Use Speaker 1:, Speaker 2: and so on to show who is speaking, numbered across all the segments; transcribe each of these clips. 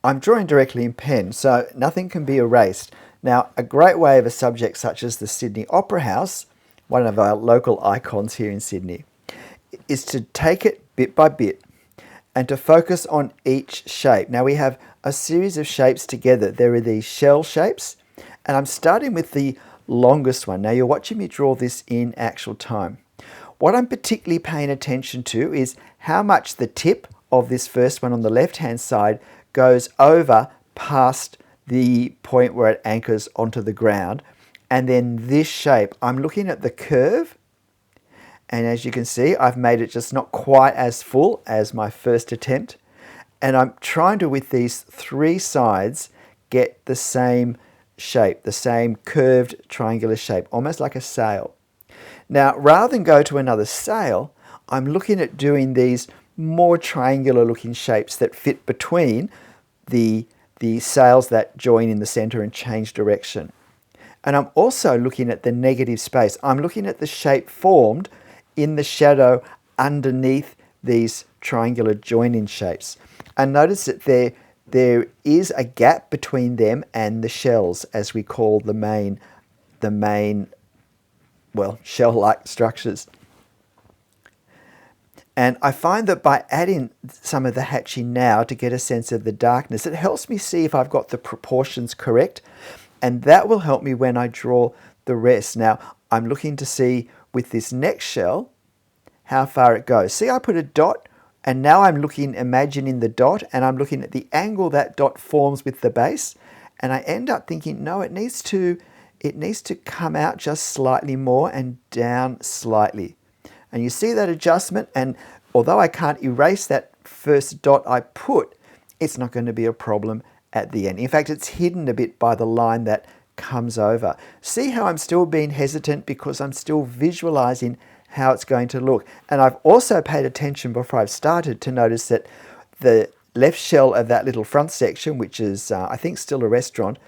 Speaker 1: I'm drawing directly in pen, so nothing can be erased. Now, a great way of a subject such as the Sydney Opera House, one of our local icons here in Sydney, is to take it bit by bit and to focus on each shape. Now, we have a series of shapes together. There are these shell shapes, and I'm starting with the longest one. Now, you're watching me draw this in actual time. What I'm particularly paying attention to is how much the tip of this first one on the left-hand side goes over past the point where it anchors onto the ground. And then this shape, I'm looking at the curve, and as you can see, I've made it just not quite as full as my first attempt. And I'm trying to, with these three sides, get the same shape, the same curved triangular shape, almost like a sail. Now, rather than go to another sail, I'm looking at doing these more triangular looking shapes that fit between the sails that join in the center and change direction. And I'm also looking at the negative space. I'm looking at the shape formed in the shadow underneath these triangular join-in shapes. And notice that there is a gap between them and the shells, as we call the main well, shell-like structures. And I find that by adding some of the hatching now to get a sense of the darkness, it helps me see if I've got the proportions correct, and that will help me when I draw the rest. Now, I'm looking to see with this next shell how far it goes. See, I put a dot, and now I'm looking, imagining the dot, and I'm looking at the angle that dot forms with the base, and I end up thinking, no, it needs to come out just slightly more and down slightly. And you see that adjustment, and although I can't erase that first dot I put, it's not going to be a problem at the end. In fact, it's hidden a bit by the line that comes over. See how I'm still being hesitant because I'm still visualizing how it's going to look. And I've also paid attention before I've started to notice that the left shell of that little front section, which is I think still a restaurant,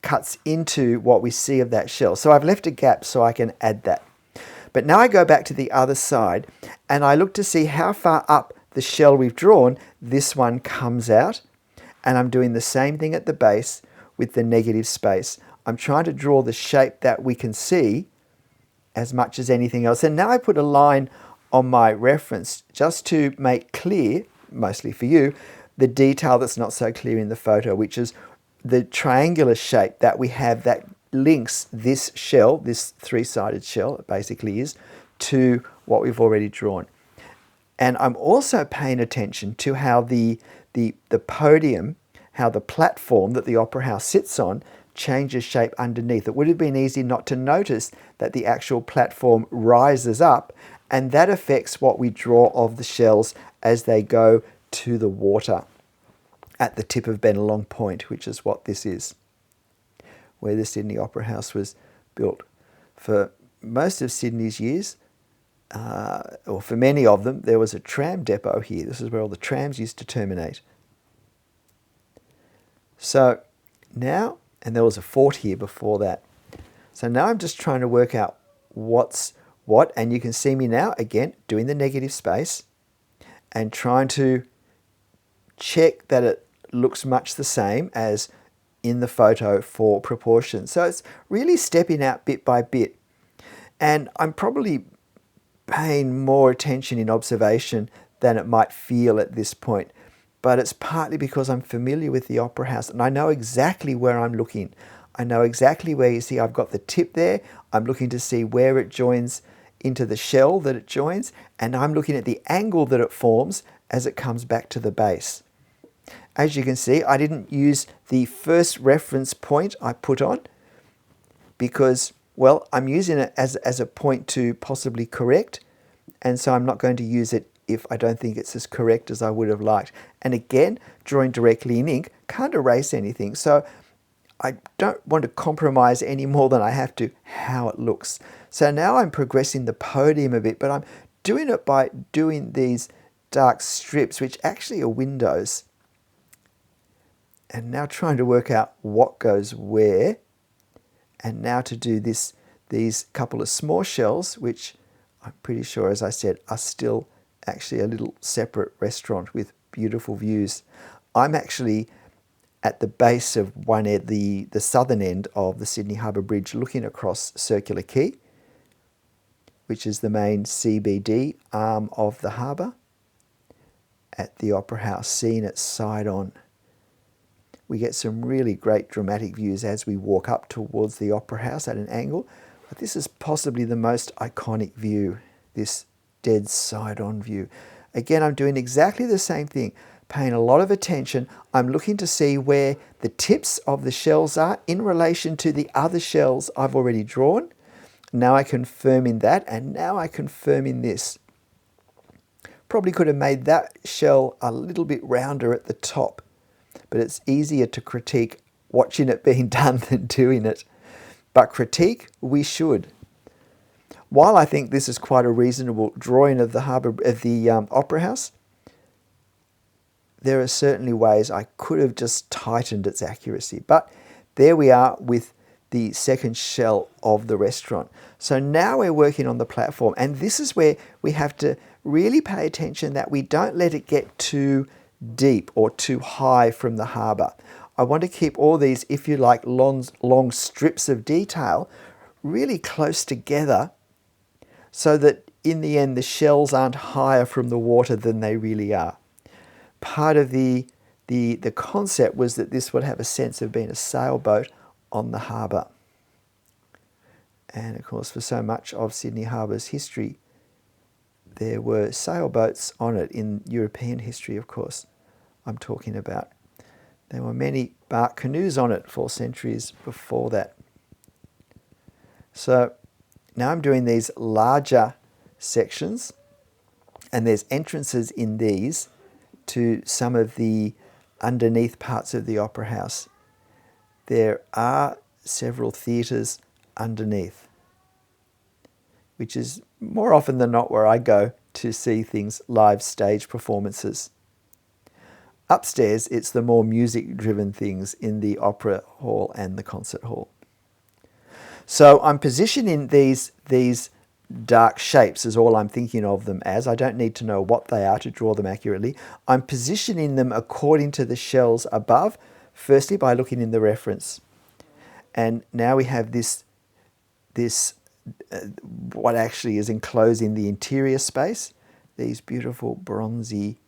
Speaker 1: cuts into what we see of that shell. So I've left a gap so I can add that. But now I go back to the other side and I look to see how far up the shell we've drawn this one comes out. And I'm doing the same thing at the base with the negative space. I'm trying to draw the shape that we can see as much as anything else. And now I put a line on my reference just to make clear, mostly for you, the detail that's not so clear in the photo, which is the triangular shape that we have that links this shell, this three-sided shell, it basically is, to what we've already drawn. And I'm also paying attention to how the podium, how the platform that the opera house sits on changes shape underneath. It would have been easy not to notice that the actual platform rises up, and that affects what we draw of the shells as they go to the water at the tip of Bennelong Point, which is what this is, where the Sydney Opera House was built. For most of Sydney's years, or for many of them, there was a tram depot here. This is where all the trams used to terminate. So now, and there was a fort here before that. So now I'm just trying to work out what's what, and you can see me now, again, doing the negative space and trying to check that it looks much the same as in the photo for proportion. So it's really stepping out bit by bit. And I'm probably paying more attention in observation than it might feel at this point. But it's partly because I'm familiar with the opera house and I know exactly where I'm looking. I know exactly where, you see I've got the tip there. I'm looking to see where it joins into the shell that it joins, and I'm looking at the angle that it forms as it comes back to the base. As you can see, I didn't use the first reference point I put on because, well, I'm using it as a point to possibly correct, and so I'm not going to use it if I don't think it's as correct as I would have liked. And again, drawing directly in ink can't erase anything, so I don't want to compromise any more than I have to how it looks. So now I'm progressing the podium a bit, but I'm doing it by doing these dark strips, which actually are windows. And now trying to work out what goes where. And now to do these couple of small shells, which I'm pretty sure, as I said, are still actually a little separate restaurant with beautiful views. I'm actually at the base of one end, the southern end of the Sydney Harbour Bridge, looking across Circular Quay, which is the main CBD arm of the harbour, at the Opera House, seeing it side on. We get some really great dramatic views as we walk up towards the Opera House at an angle. But this is possibly the most iconic view, this dead side-on view. Again, I'm doing exactly the same thing, paying a lot of attention. I'm looking to see where the tips of the shells are in relation to the other shells I've already drawn. Now I confirm in that, and now I confirm in this. Probably could have made that shell a little bit rounder at the top, but it's easier to critique watching it being done than doing it. But critique, we should. While I think this is quite a reasonable drawing of the Opera House, there are certainly ways I could have just tightened its accuracy. But there we are with the second shell of the restaurant. So now we're working on the platform, and this is where we have to really pay attention that we don't let it get too deep or too high from the harbour. I want to keep all these, if you like, long strips of detail really close together so that in the end the shells aren't higher from the water than they really are. Part of the concept was that this would have a sense of being a sailboat on the harbour. And of course, for so much of Sydney Harbour's history, there were sailboats on it. In European history, of course, I'm talking about. There were many bark canoes on it for centuries before that. So now I'm doing these larger sections, and there's entrances in these to some of the underneath parts of the Opera House. There are several theatres underneath, which is more often than not where I go to see things, live stage performances. Upstairs, it's the more music-driven things in the opera hall and the concert hall. So I'm positioning these dark shapes is all I'm thinking of them as. I don't need to know what they are to draw them accurately. I'm positioning them according to the shells above, firstly by looking in the reference. And now we have this what actually is enclosing the interior space, these beautiful bronzy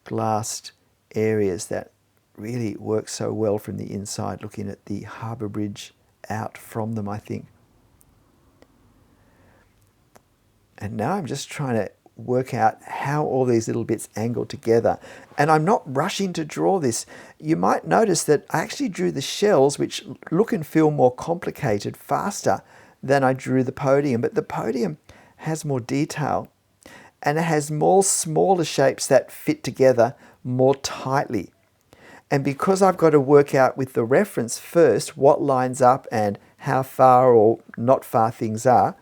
Speaker 1: glassed areas that really work so well from the inside, looking at the harbour bridge out from them, I think. And now I'm just trying to work out how all these little bits angle together. And I'm not rushing to draw this. You might notice that I actually drew the shells, which look and feel more complicated, faster than I drew the podium. But the podium has more detail, and it has more smaller shapes that fit together more tightly. And because I've got to work out with the reference first what lines up and how far or not far things are,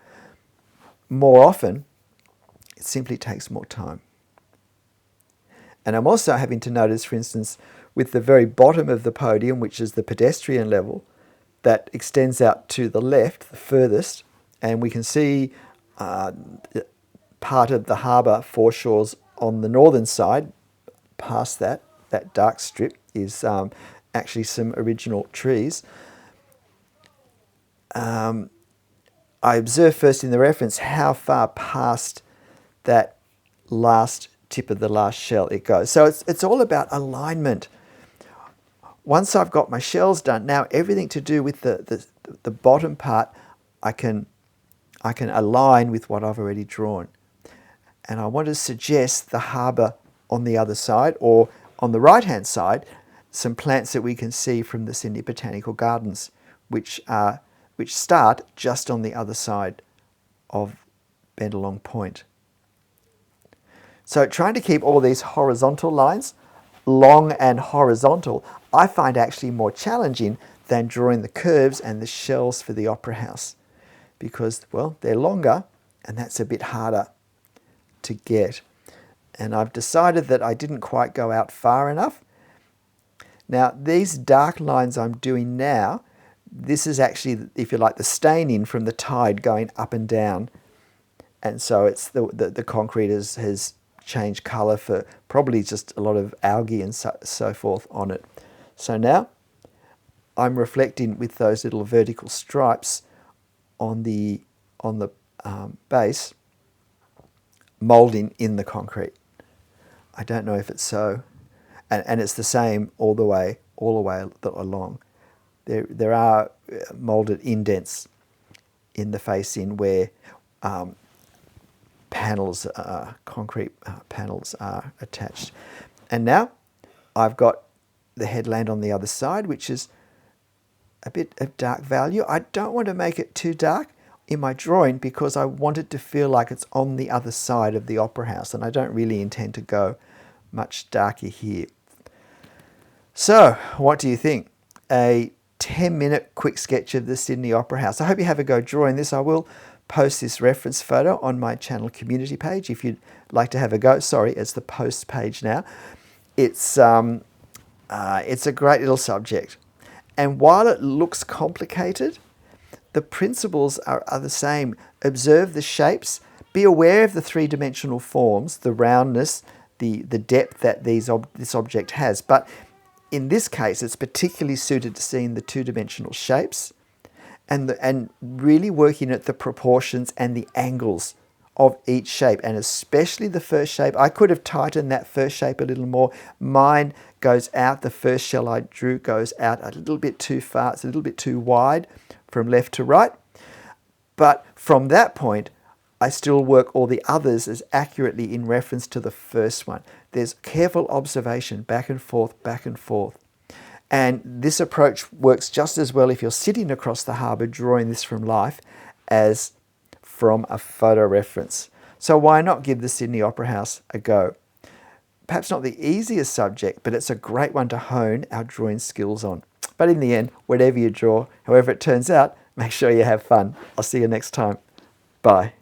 Speaker 1: more often it simply takes more time. And I'm also having to notice, for instance, with the very bottom of the podium, which is the pedestrian level, that extends out to the left, the furthest, and we can see part of the harbour foreshores on the northern side. Past that dark strip is actually some original trees. I observe first in the reference how far past that last tip of the last shell it goes. So it's all about alignment. Once I've got my shells done, now everything to do with the bottom part, I can align with what I've already drawn. And I want to suggest the harbour on the other side, or on the right-hand side, some plants that we can see from the Sydney Botanical Gardens, which start just on the other side of Bendalong Point. So trying to keep all these horizontal lines long and horizontal, I find actually more challenging than drawing the curves and the shells for the Opera House, because, well, they're longer and that's a bit harder to get. And I've decided that I didn't quite go out far enough. Now, these dark lines I'm doing now, this is actually, if you like, the staining from the tide going up and down. And so it's the concrete has changed colour for probably just a lot of algae and so forth on it. So now I'm reflecting with those little vertical stripes on the base, moulding in the concrete. I don't know if it's so, and it's the same all the way along. There are moulded indents in the facing where panels, concrete panels are attached. And now I've got the headland on the other side, which is a bit of dark value. I don't want to make it too dark in my drawing because I want it to feel like it's on the other side of the opera house, and I don't really intend to go much darker here. So what do you think? A 10-minute quick sketch of the Sydney Opera House. I hope you have a go drawing this. I will post this reference photo on my channel community page if you'd like to have a go. Sorry, it's the post page now. It's a great little subject. And while it looks complicated, the principles are the same. Observe the shapes. Be aware of the three-dimensional forms, the roundness, the depth that this object has. But in this case, it's particularly suited to seeing the two-dimensional shapes and really working at the proportions and the angles of each shape, and especially the first shape. I could have tightened that first shape a little more. Mine goes out, the first shell I drew goes out a little bit too far. It's a little bit too wide from left to right. But from that point, I still work all the others as accurately in reference to the first one. There's careful observation, back and forth, back and forth. And this approach works just as well if you're sitting across the harbour drawing this from life as from a photo reference. So why not give the Sydney Opera House a go? Perhaps not the easiest subject, but it's a great one to hone our drawing skills on. But in the end, whatever you draw, however it turns out, make sure you have fun. I'll see you next time. Bye.